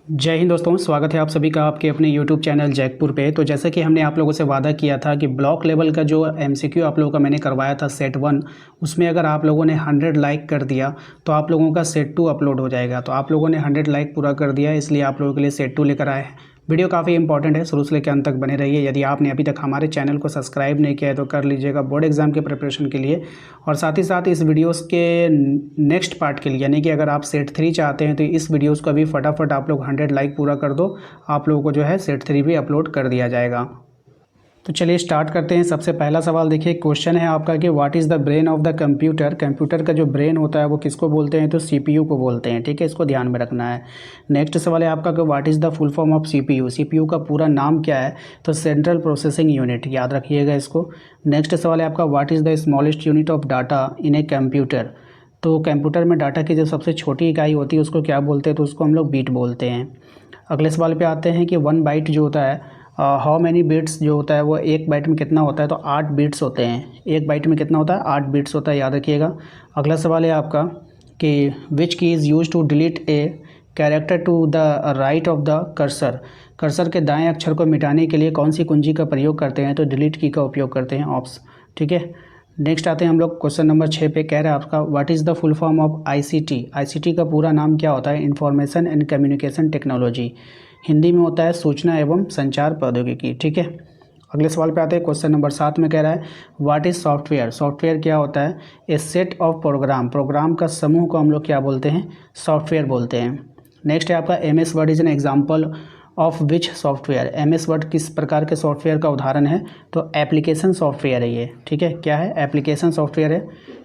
जय हिंद दोस्तों, स्वागत है आप सभी का आपके अपने YouTube चैनल जैकपुर पे। तो जैसे कि हमने आप लोगों से वादा किया था कि ब्लॉक लेवल का जो MCQ आप लोगों का मैंने करवाया था सेट 1, उसमें अगर आप लोगों ने 100 लाइक कर दिया तो आप लोगों का सेट 2 अपलोड हो जाएगा। तो आप लोगों ने 100 लाइक पूरा कर दिया, इसलिए आप लोगों के लिए सेट 2 लेकर आए हैं। वीडियो काफ़ी इंपॉर्टेंट है, शुरू से लेकर अंत तक बने रहिए। यदि आपने अभी तक हमारे चैनल को सब्सक्राइब नहीं किया है तो कर लीजिएगा बोर्ड एग्जाम के प्रिपरेशन के लिए। और साथ ही साथ इस वीडियोस के नेक्स्ट पार्ट के लिए, यानी कि अगर आप सेट 3 चाहते हैं तो इस वीडियोस को अभी फटाफट आप लोग 100 लाइक पूरा कर दो, आप लोगों को जो है सेट 3 भी अपलोड कर दिया जाएगा। तो चलिए स्टार्ट करते हैं। सबसे पहला सवाल देखिए, क्वेश्चन है आपका कि what is the brain of the computer. Computer का जो ब्रेन होता है वो किसको बोलते हैं, तो CPU को बोलते हैं। ठीक है, इसको ध्यान में रखना है। नेक्स्ट सवाल है आपका कि what is the full form of CPU। CPU का पूरा नाम क्या है, तो सेंट्रल प्रोसेसिंग यूनिट, याद रखिएगा इसको। नेक्स्ट सवाल है आपका what is the smallest unit of data in a computer. तो कंप्यूटर में डाटा की जो सबसे छोटी इकाई होती है उसको क्या बोलते हैं, तो उसको हम लोग बीट बोलते हैं। अगले सवाल पे आते हैं कि 1 बाइट जो होता है, हाउ मैनी बिट्स जो होता है वो 1 बाइट में कितना होता है, तो 8 बिट्स होते हैं। 1 बाइट में कितना होता है, 8 बिट्स होता है, याद रखिएगा। अगला सवाल है आपका कि which key is use to delete a character to the right of the cursor. Cursor के दाएं अक्षर को मिटाने के लिए कौन सी कुंजी का प्रयोग करते हैं, तो डिलीट की का उपयोग करते हैं, ऑप्स। ठीक है, नेक्स्ट आते हैं हम लोग क्वेश्चन नंबर 6 पे। कह रहे हैं आपका what is the full form of ICT। ICT का पूरा नाम क्या होता है, information and communication technology. Hindi में होता है सूचना एवं संचार प्रौद्योगिकी। ठीक है, अगले सवाल पे आते हैं। क्वेश्चन नंबर 7 में कह रहा है व्हाट इज़ सॉफ्टवेयर। सॉफ्टवेयर क्या होता है, ए सेट ऑफ प्रोग्राम। प्रोग्राम का समूह को हम लोग क्या बोलते हैं, सॉफ्टवेयर बोलते हैं। नेक्स्ट है आपका MS word is an example of which software. MS word किस प्रकार के सॉफ्टवेयर का उदाहरण है, तो एप्लीकेशन सॉफ्टवेयर है ये। ठीक है, क्या है, एप्लीकेशन सॉफ्टवेयर है।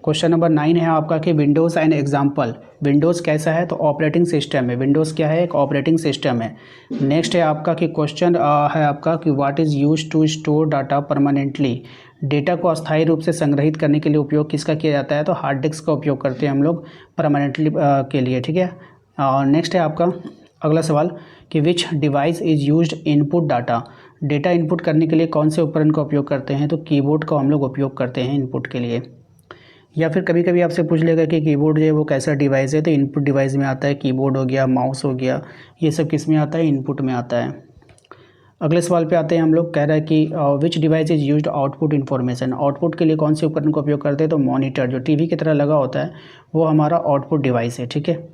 क्वेश्चन नंबर 9 है आपका कि विंडोज़ एंड एग्जाम्पल। विंडोज़ कैसा है, तो ऑपरेटिंग सिस्टम है। विंडोज़ क्या है, एक ऑपरेटिंग सिस्टम है। नेक्स्ट है आपका कि क्वेश्चन है आपका कि what is use to store data permanently. Data को अस्थायी रूप से संग्रहित करने के लिए उपयोग किसका किया जाता है, तो हार्ड डिस्क का उपयोग करते हैं हम लोग परमानेंटली के लिए। ठीक है, और नेक्स्ट है आपका अगला सवाल कि विच device is used input data. Data input करने के लिए कौन से उपकरण का उपयोग करते हैं, तो कीबोर्ड का हम लोग उपयोग करते हैं इनपुट के लिए। या फिर कभी कभी आपसे पूछ लेगा कि कीबोर्ड जो है वो कैसा डिवाइस है, तो इनपुट डिवाइस में आता है। कीबोर्ड हो गया, माउस हो गया, ये सब किस में आता है, इनपुट में आता है। अगले सवाल पे आते हैं हम लोग। कह रहा है कि विच device is used output information. Output के लिए कौन से उपकरण का उपयोग करते हैं, तो मॉनिटर, जो टीवी की तरह लगा होता है वो हमारा आउटपुट डिवाइस है। ठीक है,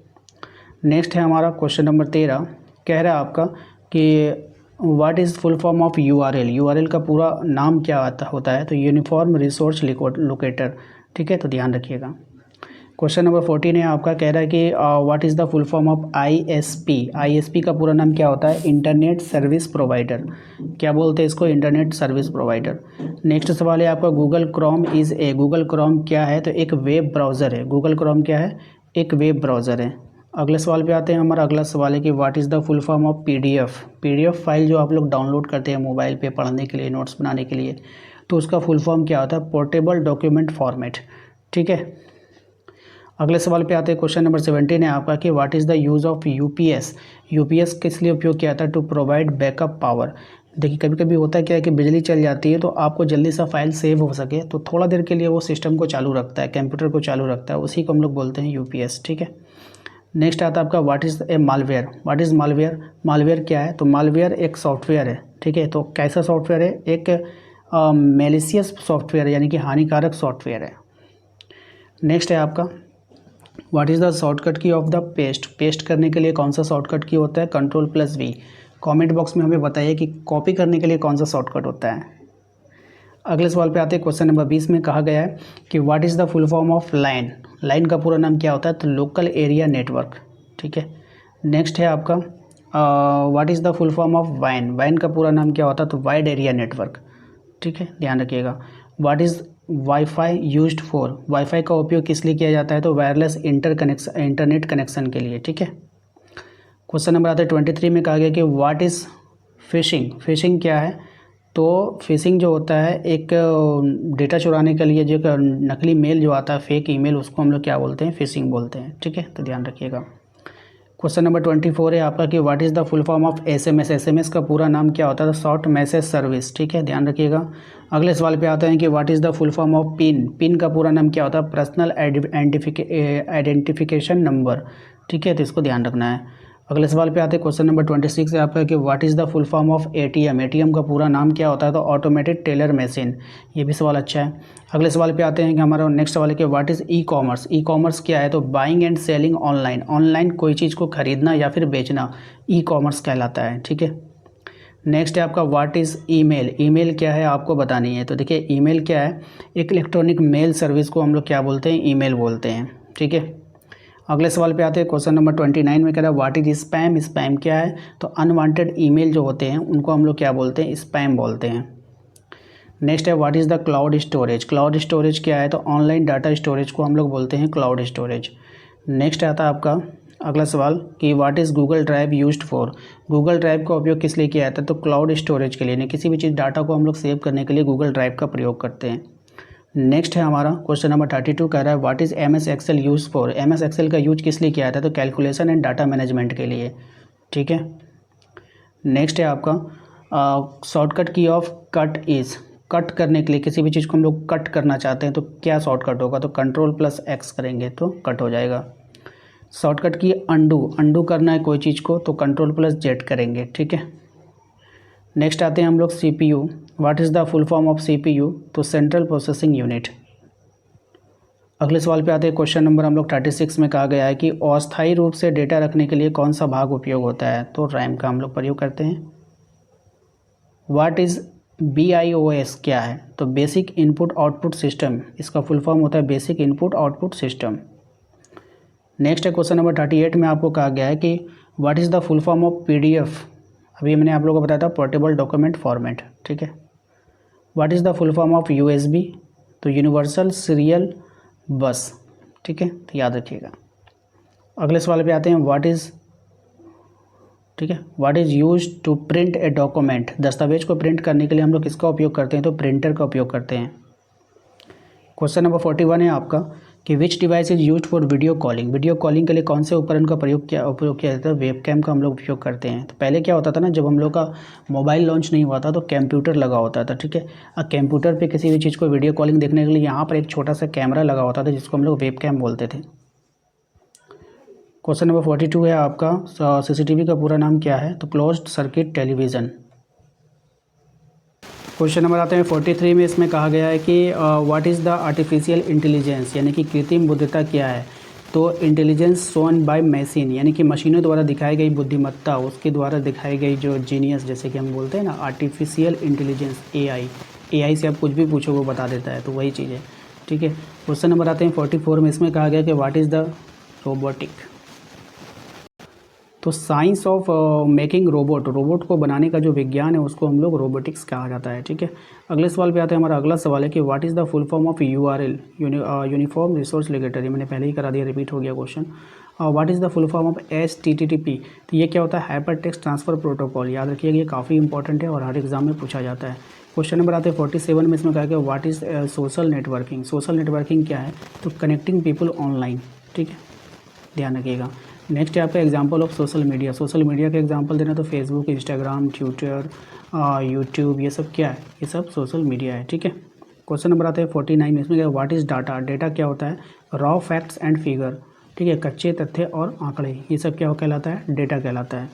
नेक्स्ट है हमारा क्वेश्चन नंबर 13। कह रहा है आपका कि what is full form of URL। URL का पूरा नाम क्या होता है, तो यूनिफॉर्म रिसोर्स लोकेटर। ठीक है, तो ध्यान रखिएगा। क्वेश्चन नंबर 14 है आपका। कह रहा है कि what is the full form of ISP। ISP का पूरा नाम क्या होता है, इंटरनेट सर्विस प्रोवाइडर। क्या बोलते हैं इसको, इंटरनेट सर्विस प्रोवाइडर। नेक्स्ट सवाल है आपका Google Chrome is a. Google Chrome क्या है, तो एक वेब ब्राउज़र है। गूगल क्रोम क्या है, एक वेब ब्राउज़र है। अगले सवाल पे आते हैं। हमारा अगला सवाल है कि what is the full form of PDF। PDF file जो आप लोग डाउनलोड करते हैं मोबाइल पे पढ़ने के लिए, नोट्स बनाने के लिए, तो उसका फुल फॉर्म क्या होता है, पोर्टेबल डॉक्यूमेंट फॉर्मेट। ठीक है, अगले सवाल पे आते हैं। क्वेश्चन नंबर 17 है आपका कि what is the use of UPS। UPS किस लिए उपयोग किया जाता है, टू प्रोवाइड बैकअप पावर। देखिए कभी कभी होता है क्या है कि बिजली चल जाती है तो आपको जल्दी सा फाइल सेव हो सके, तो थोड़ा देर के लिए वो सिस्टम को चालू रखता है, कंप्यूटर को चालू रखता है, उसी को हम लोग बोलते हैं UPS। ठीक है, नेक्स्ट आता है आपका what is a malware. What is malware. Malware क्या है, तो मालवेयर एक सॉफ्टवेयर है। ठीक है, तो कैसा सॉफ्टवेयर है, एक मेलिशियस सॉफ्टवेयर, यानी कि हानिकारक सॉफ्टवेयर है। नेक्स्ट है आपका व्हाट इज़ द शॉर्टकट की ऑफ द पेस्ट। पेस्ट करने के लिए कौन सा शॉर्टकट की होता है, Ctrl+V। कमेंट बॉक्स में हमें बताइए कि कॉपी करने के लिए कौन सा शॉर्टकट होता है। अगले सवाल पे आते हैं। क्वेश्चन नंबर 20 में कहा गया है कि what is the full form of line. Line का पूरा नाम क्या होता है, तो लोकल एरिया नेटवर्क। ठीक है, नेक्स्ट है आपका what is the full form of wine. Wine का पूरा नाम क्या होता है, तो वाइड एरिया नेटवर्क। ठीक है, ध्यान रखिएगा। What is wifi used for. Wifi का उपयोग किस लिए किया जाता है, तो वायरलेस इंटरनेट कनेक्शन के लिए। ठीक है, क्वेश्चन नंबर आता है 23 में कहा गया कि व्हाट इज़ फिशिंग। फिशिंग क्या है, तो फिशिंग जो होता है एक डेटा चुराने के लिए जो नकली मेल जो आता है, फेक ईमेल, उसको हम लोग क्या बोलते हैं, फिशिंग बोलते हैं। ठीक है, तो ध्यान रखिएगा। क्वेश्चन नंबर 24 है आपका कि what is the full form of SMS। SMS का पूरा नाम क्या होता है, शॉर्ट मैसेज सर्विस। ठीक है, ध्यान रखिएगा। अगले सवाल पे आते हैं कि what is the full form of pin. Pin का पूरा नाम क्या होता है, पर्सनल आइडेंटिफिकेशन नंबर। ठीक है, तो इसको ध्यान रखना है। अगले सवाल पे आते हैं, क्वेश्चन नंबर 26 है आपका कि what is the full form of ATM. ATM का पूरा नाम क्या होता है? तो ऑटोमेटेड टेलर मशीन। ये भी सवाल अच्छा है। अगले सवाल पे आते हैं कि हमारा नेक्स्ट सवाल है कि what is e commerce. E commerce क्या है? तो buying and selling online. Online कोई चीज़ को खरीदना या फिर बेचना ई कॉमर्स कहलाता है। ठीक है। नेक्स्ट है आपका व्हाट इज़ ईमेल। ईमेल क्या है आपको बतानी है। तो देखिए ईमेल क्या है? एक इलेक्ट्रॉनिक मेल सर्विस को हम लोग क्या बोलते हैं? ईमेल बोलते हैं। ठीक है। अगले सवाल पे आते हैं, क्वेश्चन नंबर 29 में कह रहा है व्हाट इज स्पैम। स्पैम क्या है? तो अनवांटेड ईमेल जो होते हैं उनको हम लोग क्या बोलते हैं? स्पैम बोलते हैं। नेक्स्ट है what is the cloud storage. Cloud storage क्या है? तो ऑनलाइन डाटा स्टोरेज को हम लोग बोलते हैं क्लाउड स्टोरेज। नेक्स्ट आता है आपका अगला सवाल कि what is Google drive used for. Google drive का उपयोग किस लिए किया जाता है? तो क्लाउड स्टोरेज के लिए, नहीं किसी भी चीज़ डाटा को हम लोग सेव करने के लिए गूगल ड्राइव का प्रयोग करते हैं। नेक्स्ट है हमारा क्वेश्चन नंबर 32 कह रहा है what is M S Excel use for. M S Excel का यूज किस लिए किया जाता है? तो कैलकुलेशन एंड डाटा मैनेजमेंट के लिए। ठीक है। नेक्स्ट है आपका शॉर्टकट की ऑफ कट इज़। कट करने के लिए किसी भी चीज़ को हम लोग कट करना चाहते हैं तो क्या शॉर्टकट होगा? तो कंट्रोल+X करेंगे तो कट हो जाएगा। शॉर्टकट की अंडू। अंडू करना है कोई चीज़ को तो कंट्रोल+Z करेंगे। ठीक है। नेक्स्ट आते हैं हम लोग CPU। What is the full form of CPU? तो सेंट्रल प्रोसेसिंग यूनिट। अगले सवाल पे आते हैं, क्वेश्चन नंबर हम लोग 36 में कहा गया है कि अस्थायी रूप से डेटा रखने के लिए कौन सा भाग उपयोग होता है? तो रैम का हम लोग प्रयोग करते हैं। व्हाट इज़ BIOS क्या है? तो बेसिक इनपुट आउटपुट सिस्टम। इसका फुल फॉर्म होता है basic input output system. Next है क्वेश्चन नंबर 38 में आपको कहा गया है कि what is the full form of PDF। अभी मैंने आप लोगों को बताया था पोर्टेबल डॉक्यूमेंट फॉर्मेट। ठीक है। What is the full form of USB। तो यूनिवर्सल सीरियल बस। ठीक है, तो याद रखिएगा। अगले सवाल पे आते हैं व्हाट इज़, ठीक है, what is use to print a document. दस्तावेज को प्रिंट करने के लिए हम लोग किसका उपयोग करते हैं? तो प्रिंटर का उपयोग करते हैं। क्वेश्चन नंबर 41 है आपका कि विच device is used for video calling. Video calling के लिए कौन से उपकरण का उपयोग किया जाता है? वेबकैम का हम लोग उपयोग करते हैं। तो पहले क्या होता था ना, जब हम लोग का मोबाइल लॉन्च नहीं हुआ था तो कंप्यूटर लगा होता था। ठीक है। अब कंप्यूटर पे किसी भी चीज़ को वीडियो कॉलिंग देखने के लिए यहाँ पर एक छोटा सा कैमरा लगा होता था जिसको हम लोग वेबकैम बोलते थे। क्वेश्चन नंबर 42 है आपका CCTV का पूरा नाम क्या है? तो closed circuit television. Question number आते हैं 43 में। इसमें कहा गया है कि what is the artificial intelligence, यानी कि कृत्रिम बुद्धिमत्ता क्या है? तो इंटेलिजेंस शोन बाय मशीन, यानी कि मशीनों द्वारा दिखाई गई बुद्धिमत्ता, उसके द्वारा दिखाई गई जो जीनियस, जैसे कि हम बोलते हैं ना आर्टिफिशियल इंटेलिजेंस AI से आप कुछ भी पूछो वो बता देता है, तो वही चीज़ है। ठीक है। क्वेश्चन नंबर आते हैं 44 में। इसमें कहा गया कि व्हाट इज़ द रोबोटिक। तो science of making robot, robot को बनाने का जो विज्ञान है उसको हम लोग रोबोटिक्स कहा जाता है। ठीक है। अगले सवाल पे आते हैं, हमारा अगला सवाल है कि what is the full form of URL, uniform resource locator. ये मैंने पहले ही करा दिया, रिपीट हो गया question. What is the full form of HTTP। तो ये क्या होता है? Hyper text transfer protocol. याद रखिएगा, ये काफ़ी इंपॉर्टेंट है और हर एग्जाम में पूछा जाता है। क्वेश्चन नंबर आते हैं 47 में। इसमें कहा गया what is social networking. Social networking क्या है? तो कनेक्टिंग पीपल ऑनलाइन। ठीक है, ध्यान रखिएगा। नेक्स्ट है आपका example of social media. Social media का एग्जांपल देना तो फेसबुक, इंस्टाग्राम, ट्विटर, यूट्यूब, ये सब क्या है? ये सब सोशल मीडिया है। ठीक है। क्वेश्चन नंबर आता है 49 में। इसमें क्या, व्हाट इज़ डाटा। डेटा क्या होता है? Raw facts and figure. ठीक है, कच्चे तथ्य और आंकड़े, ये सब क्या कहलाता है? डेटा कहलाता है।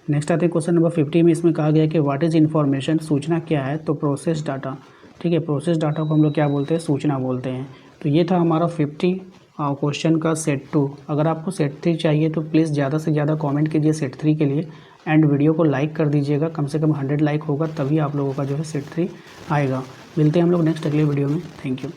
नेक्स्ट आते हैं क्वेश्चन नंबर 50 में। इसमें कहा गया है कि व्हाट इज़ इन्फॉर्मेशन। सूचना क्या है? तो प्रोसेस डाटा। ठीक है, प्रोसेस डाटा को हम लोग क्या बोलते हैं? सूचना बोलते हैं। तो ये था हमारा 50 क्वेश्चन का सेट 2। अगर आपको सेट 3 चाहिए तो प्लीज़ ज़्यादा से ज़्यादा कमेंट कीजिए सेट 3 के लिए, एंड वीडियो को लाइक कर दीजिएगा। कम से कम 100 लाइक होगा तभी आप लोगों का जो है सेट 3 आएगा। मिलते हैं हम लोग नेक्स्ट अगले वीडियो में। Thank you.